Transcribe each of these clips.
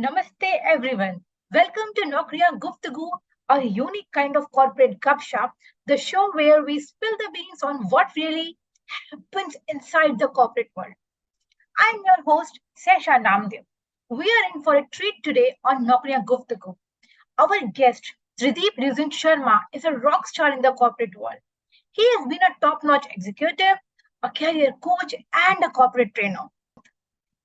Namaste everyone. Welcome to Nokriya Guftagu, a unique kind of corporate gupshup, the show where we spill the beans on what really happens inside the corporate world. I'm your host, Sesha Namdev. We are in for a treat today on Nokriya Guftagu. Our guest, Trideep Rizin Sharma, is a rock star in the corporate world. He has been a top-notch executive, a career coach, and a corporate trainer.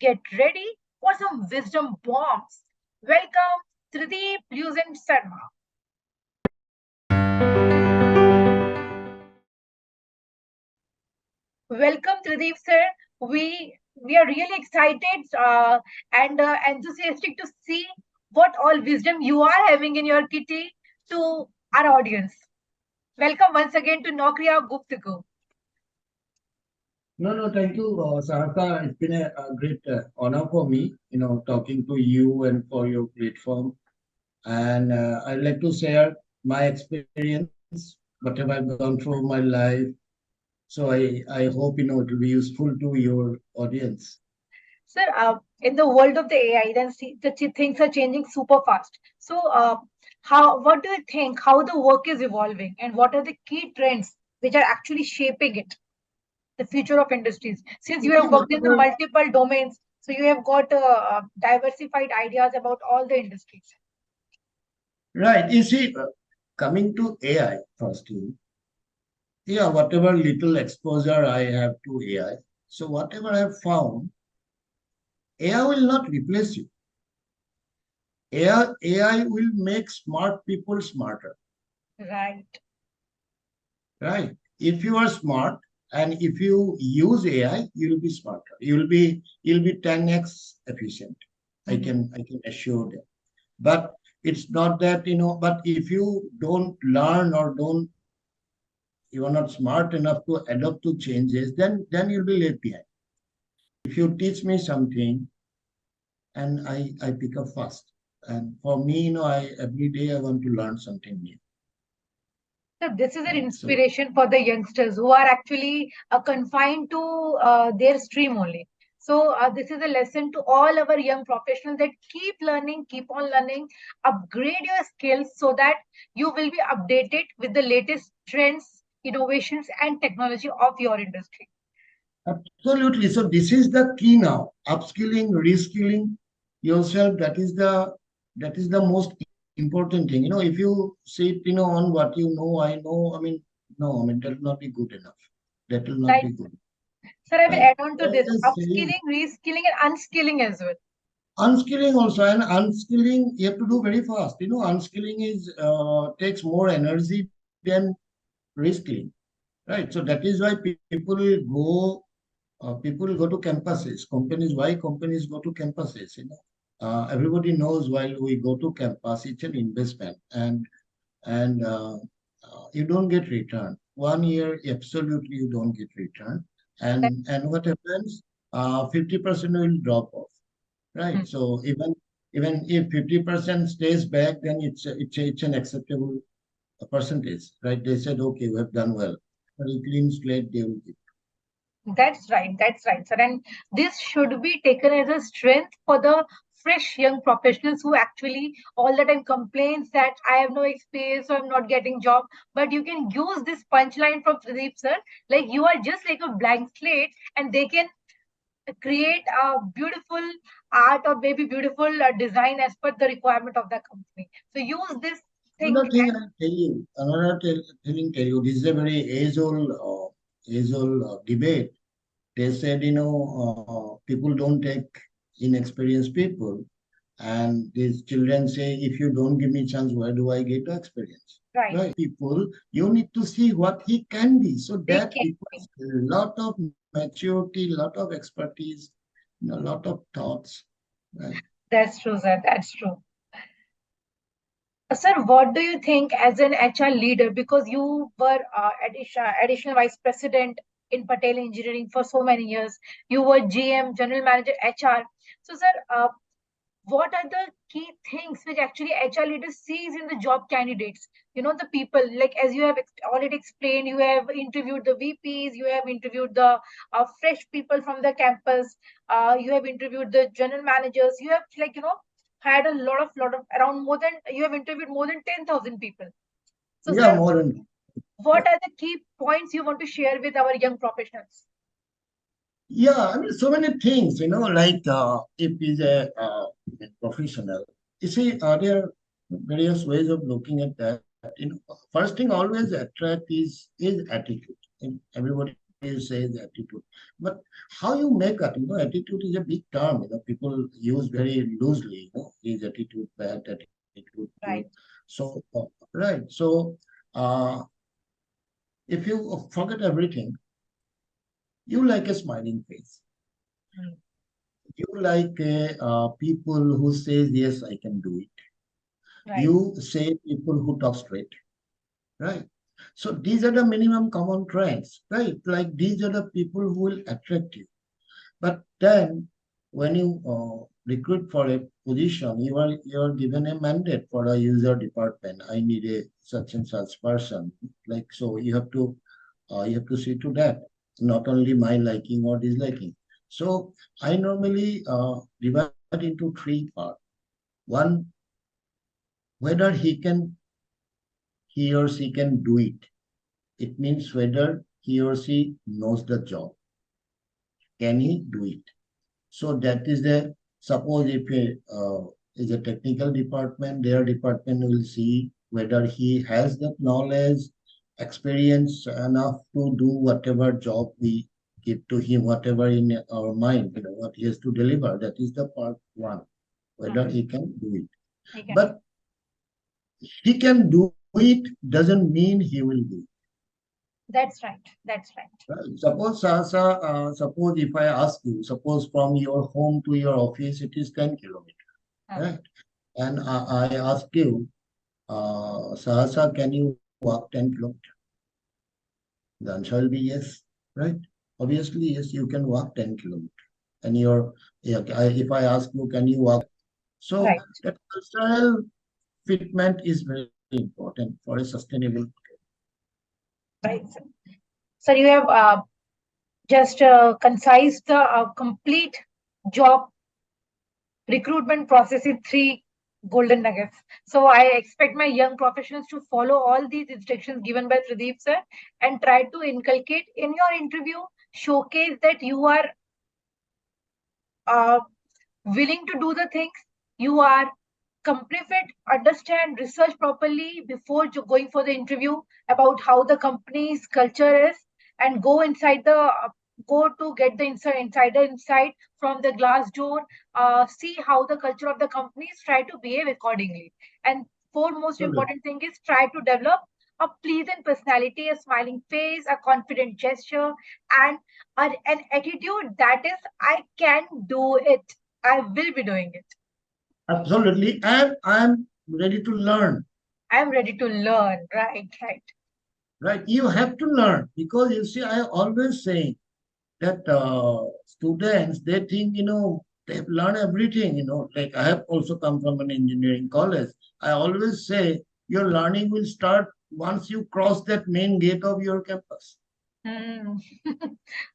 Get ready for some wisdom bombs. Welcome, Trideep Rizin Sharma. Welcome, Trideep sir. We are really excited and enthusiastic to see what all wisdom you are having in your kitty to our audience. Welcome once again to Nokriya Guptagu. No, thank you, Sahaka. It's been a great honor for me, talking to you and for your platform. And I'd like to share my experience, whatever I've gone through my life. So I hope, it will be useful to your audience. Sir, in the world of the AI, then see, things are changing super fast. So, what do you think? How the work is evolving, and what are the key trends which are actually shaping it? The future of industries. Since you You see, have worked in the whatever, multiple domains, so you have got diversified ideas about all the industries. right. You see, coming to AI, firstly, yeah, whatever little exposure I have to AI. So whatever I have found, AI will not replace you. AI will make smart people smarter, Right. right? If you are smart and if you use AI, you'll be smarter. You'll be 10x efficient. Mhm. I can assure them. But it's not that, but if you don't learn or don't you are not smart enough to adapt to changes, then you'll be left behind. If you teach me something and I pick up fast. And for me, I every day I want to learn something new. So this is an Right. So inspiration for the youngsters who are actually confined to their stream only. So this is a lesson to all our young professionals that keep learning, keep on learning, upgrade your skills so that you will be updated with the latest trends, innovations, and technology of your industry. absolutely. So this is the key now. Upskilling, reskilling yourself. That is the most important thing. If you sit, on what you know, I know. I mean, no. I mean that will not be good enough. That will not Right. be good. Sir, I will Right. add on to this As I say, upskilling, reskilling, and unskilling as well. unskilling also, and unskilling you have to do very fast. Unskilling is takes more energy than reskilling. Right. So that is why people go to campuses. Companies, why companies go to campuses? Everybody knows while we go to campus, it's an investment, and you don't get return. 1 year, absolutely, you don't get return. That, And what happens? 50% will drop off. hmm. Right. So even if 50% stays back, then it's an acceptable percentage. Right. They said, okay, we have done well. But a clean slate, they will give. That's right. That's right, sir. And this should be taken as a strength for the fresh young professionals who actually all the time complains that I have no experience, so I'm not getting job. But you can use this punchline from Pradeep sir, like you are just like a blank slate, and they can create a beautiful art or maybe beautiful design as per the requirement of the company. So use this thing. Another thing I'll tell you, tell you, this is a very age-old debate. They said, people don't take inexperienced people, and these children say, if you don't give me chance, where do I get to experience? Right. Right? People, you need to see what he can be. So They that can be. requires a lot of maturity, lot of expertise, a lot of thoughts. Right? That's true, sir. That's true. Sir, what do you think as an HR leader? Because you were additional vice president in Patel Engineering for so many years. You were GM, general manager, HR. So, sir, what are the key things which actually HR leaders sees in the job candidates? The people, like as you have already explained, you have interviewed the VPs, you have interviewed the fresh people from the campus, you have interviewed the general managers, you have had a lot of around more than you have interviewed more than 10,000 people. So, Yeah, sir, more than yeah. what are the key points you want to share with our young professionals? Yeah, I mean, so many things, like if he's a professional, you see, there are various ways of looking at that. First thing always attract is attitude. And everybody says attitude. But how you make it, attitude is a big term, people use very loosely, is attitude bad, attitude good. Right. So, right. So, uh, if you forget everything, you like a smiling face. Mm. You like people who says yes, I can do it. Right. You say people who talk straight, right? So these are the minimum common trends, right? Like these are the people who will attract you. But then when you recruit for a position, you are given a mandate for a user department. I need a such and such person. Like so, you have to see to that, not only my liking or disliking. So I normally divide into three parts. One, whether he or she can do it. It means whether he or she knows the job. Can he do it? So that is the suppose if it is a technical department, their department will see whether he has that knowledge, experience enough to do whatever job we give to him, whatever in our mind, what he has to deliver. That is the part one, whether Mhm. he can do it. You can do. But he can do it doesn't mean he will do it. That's right. That's right. Right? Suppose, Sasa, suppose if I ask you, suppose from your home to your office, it is 10 kilometers, Mm. right? And I ask you, Sahasa, can you walk 10 kilometers? The answer will be yes, right? Obviously, yes, you can walk 10 kilometers. And yeah, if I ask you, can you walk? So Right. that cultural fitment is very important for a sustainable. Right. So you have just concise the complete job recruitment process in three golden nuggets. So I expect my young professionals to follow all these instructions given by Pradeep sir and try to inculcate in your interview, showcase that you are uh, willing to do the things, you are company fit, understand, research properly before going for the interview about how the company's culture is, and go inside the go to get the insider insight from the glass door, see how the culture of the companies, try to behave accordingly. And foremost Absolutely. important thing is try to develop a pleasant personality, a smiling face, a confident gesture, and an attitude that is, I can do it. I will be doing it. Absolutely. And I'm ready to learn. I'm ready to learn. Right, right. Right, you have to learn because you see, I always say that students they think they've learned everything. Like I have also come from an engineering college. I always say your learning will start once you cross that main gate of your campus. Hmm.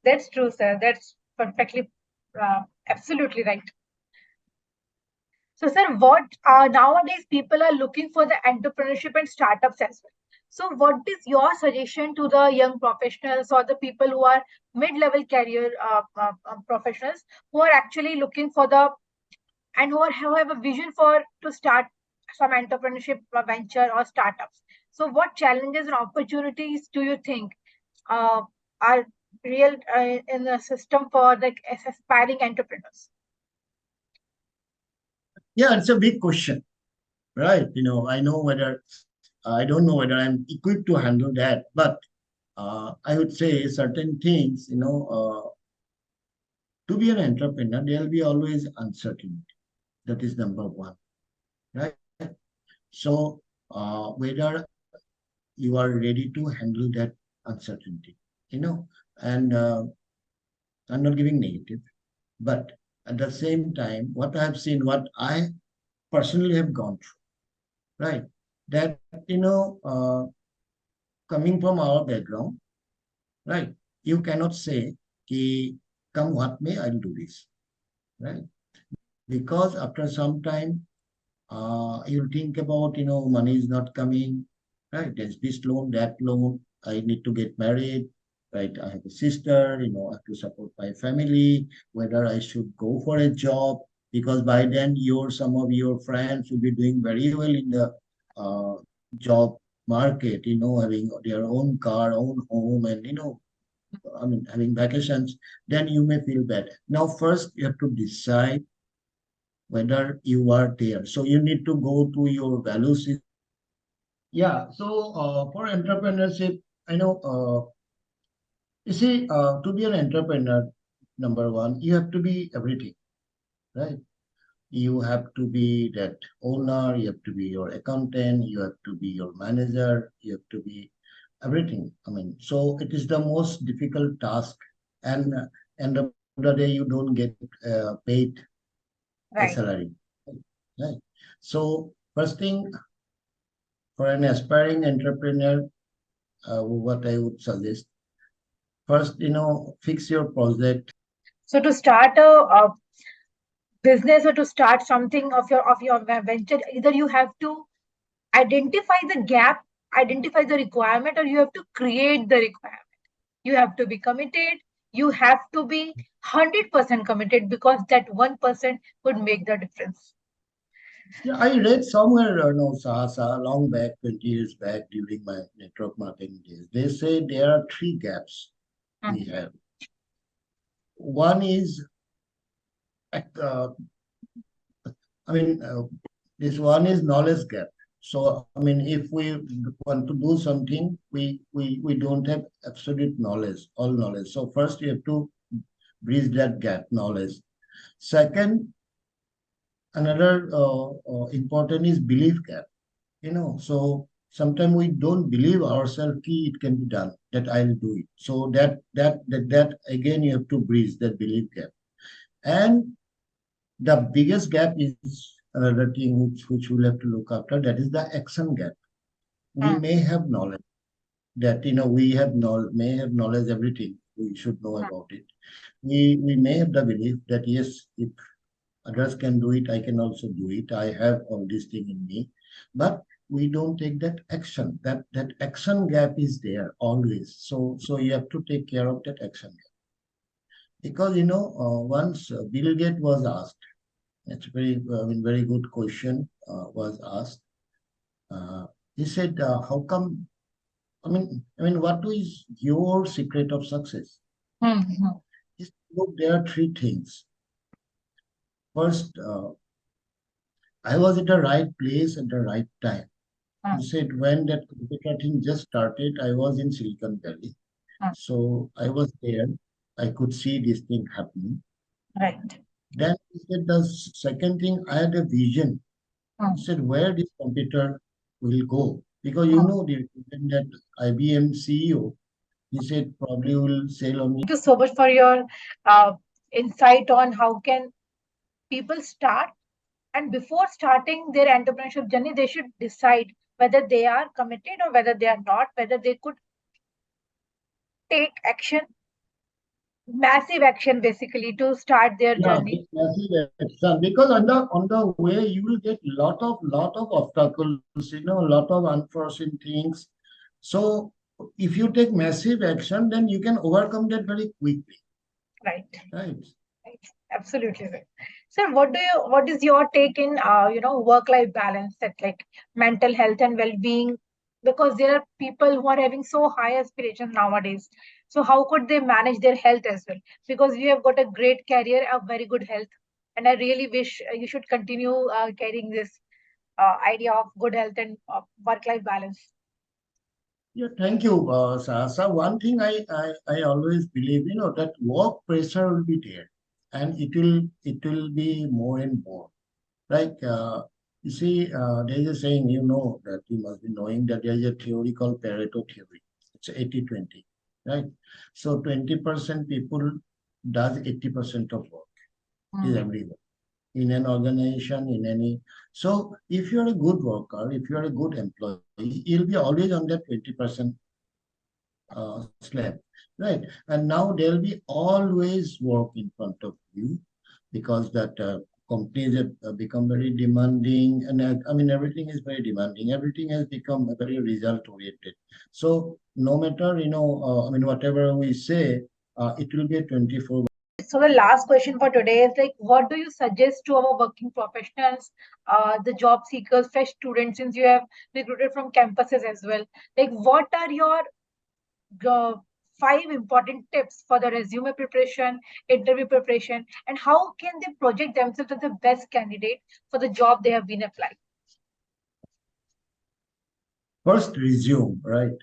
That's true, sir. That's perfectly, absolutely right. So, sir, what nowadays people are looking for the entrepreneurship and startups as well. So, what is your suggestion to the young professionals or the people who are mid-level career professionals who are actually looking for the and who have a vision for to start some entrepreneurship venture or startups? So, what challenges and opportunities do you think uh, are real in the system for the aspiring entrepreneurs? Yeah, it's a big question, right? I don't know whether I'm equipped to handle that, but I would say certain things. To be an entrepreneur, there'll be always uncertainty. That is number one, right? So, whether you are ready to handle that uncertainty, and I'm not giving negative, but at the same time, what I have seen, what I personally have gone through, right? That, coming from our background, right? You cannot say, come what may, I'll do this, right? Because after some time, You'll think about, money is not coming, right? There's this loan, that loan. I need to get married, right? I have a sister, I have to support my family, whether I should go for a job, because by then some of your friends will be doing very well in the uh, job market, having their own car, own home, and, I mean, having vacations, then you may feel bad. Now, first, you have to decide whether you are there. So you need to go to your value system. Yeah. So for entrepreneurship, I know, you see, to be an entrepreneur, number one, you have to be everything, right? You have to be that owner, you have to be your accountant, you have to be your manager, you have to be everything. I mean, so it is the most difficult task, and end of the day, you don't get paid a Right. salary, right? So first thing, for an aspiring entrepreneur, what I would suggest, first, fix your project. So to start a business or to start something of your venture, either you have to identify the gap, identify the requirement, or you have to create the requirement. You have to be committed. You have to be 100% committed, because that 1% could make the difference. Yeah, I read somewhere, no, Sahasa, long back, 20 years back during my network marketing days. They say there are three gaps we Mm. have. One is, uh, I mean, this one is knowledge gap. So, I mean, if we want to do something, we don't have absolute knowledge, all knowledge. So first you have to bridge that gap, knowledge. Second, another important is belief gap. So sometimes we don't believe ourselves it can be done, that I'll do it. So that again you have to bridge that belief gap. And the biggest gap is another thing which we'll have to look after, that is the action gap. We Mm. may have knowledge that we may have knowledge, everything we should know Mm. about it. We may have the belief that yes, if others can do it, I can also do it. I have all these things in me. But we don't take that action. That action gap is there always. So you have to take care of that action gap. Because once Bill Gates was asked, it's very good question was asked. Uh, he said, "How come? I mean, what is your secret of success?" Mm. Mm. He said, "Look, there are three things. First, I was at the right place at the right time." He Mm. said, when that computer thing just started, I was in Silicon Valley. Mm. So I was there. I could see this thing happening. Right. Then he said, the second thing, I had a vision. He Mm. said, where this computer will go. Because Mm. even that IBM CEO, he said, probably will sell only. Thank you so much for your uh, insight on how can people start, and before starting their entrepreneurship journey they should decide whether they are committed or whether they are not, whether they could take action, massive action basically, to start their Yeah, journey. massive action. Because on the way you will get lot of obstacles, a lot of unforeseen things. So if you take massive action, then you can overcome that very quickly, Right. right? Right. Absolutely right. So what is your take in work life balance, that like mental health and well-being, because there are people who are having so high aspirations nowadays. So how could they manage their health as well? Because you have got a great career, a very good health, and I really wish you should continue carrying this idea of good health and work-life balance. Yeah, thank you, Sahasa. One thing I always believe, that work pressure will be there, and it will be more and more. Like, you see, there is a saying, that you must be knowing, that there is a theory called Pareto theory. It's 80-20, right? So 20% people does 80% of work, is Mm. everywhere, in an organization, in any. So if you're a good worker, if you're a good employee, you'll be always on that 20% slab, right? And now there'll be always work in front of you, because that companies have become very demanding, and I mean everything is very demanding. Everything has become very result oriented. So no matter I mean whatever we say, it will be a 24. So the last question for today is like, what do you suggest to our working professionals, the job seekers, fresh students, since you have recruited from campuses as well? Like, what are your uh, 5 important tips for the resume preparation, interview preparation, and how can they project themselves as the best candidate for the job they have been applying? First, resume, right?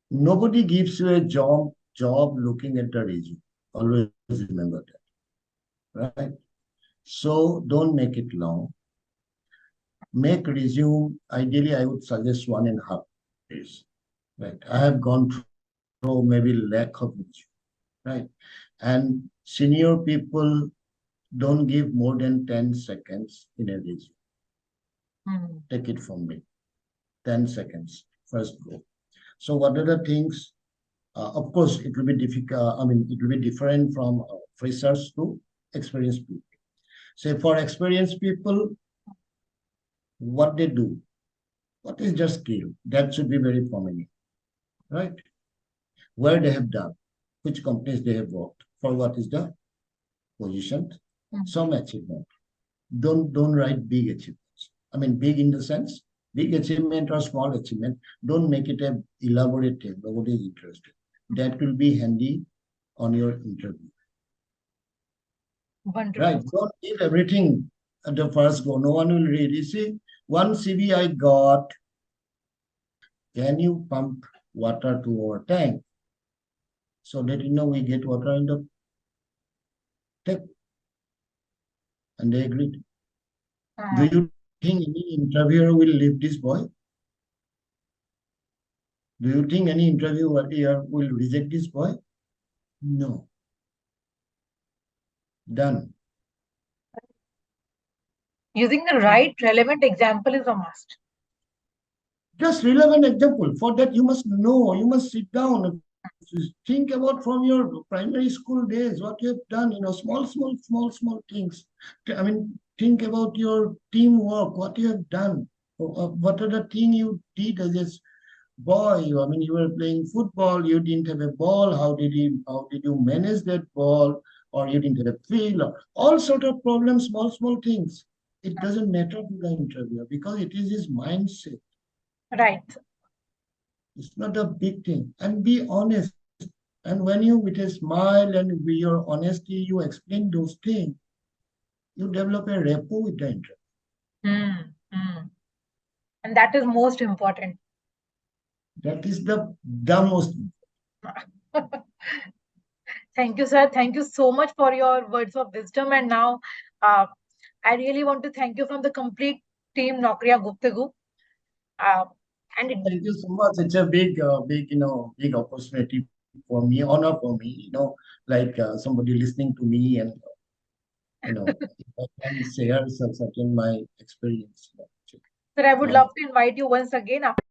Nobody gives you a job looking at the resume. Always remember that, right? So don't make it long. Make resume. Ideally, I would suggest 1.5 days. Right. I have gone through maybe lack of resume, right? And senior people don't give more than 10 seconds in a resume. Take it from me. 10 seconds. First go. So what are the things? Of course, it will be difficult. I mean, it will be different from freshers to experienced people. Say for experienced people, what they do, what is their skill? That should be very prominent, right? Where they have done, which companies they have worked, for what is the position, some achievement. Don't write big achievements. I mean, big in the sense, big achievement or small achievement. Don't make it a elaborate thing. Nobody is interested. That will be handy on your interview. Wonderful. Right. Don't give everything at the first go. No one will read. You see, one CV I got. Can you pump water to our tank so that we get water in the tank? And they agreed. Do you think any interviewer will leave this boy? Do you think any interviewer here will reject this boy? No. Done. Using the right relevant example is a must. Just relevant example. For that, you must know, you must sit down, think about from your primary school days, what you have done, small things. I mean, think about your teamwork, what you have done. What are the things you did as a boy? I mean, you were playing football, you didn't have a ball. How did you manage that ball? Or you didn't have a field, or all sort of problems, small things. It doesn't matter to the interviewer because it is his mindset. Right. It's not a big thing. And be honest. And when you, with a smile and with your honesty, you explain those things, you develop a rapport with the interviewer. And that is most important. That is the most important. Thank you, sir. Thank you so much for your words of wisdom. And now, I really want to thank you from the complete team Naukriya Guptagu. Thank you so much. It's a big opportunity for me, honor for me. Like somebody listening to me, and if I can share certain my experience. Sir, I would love to invite you once again after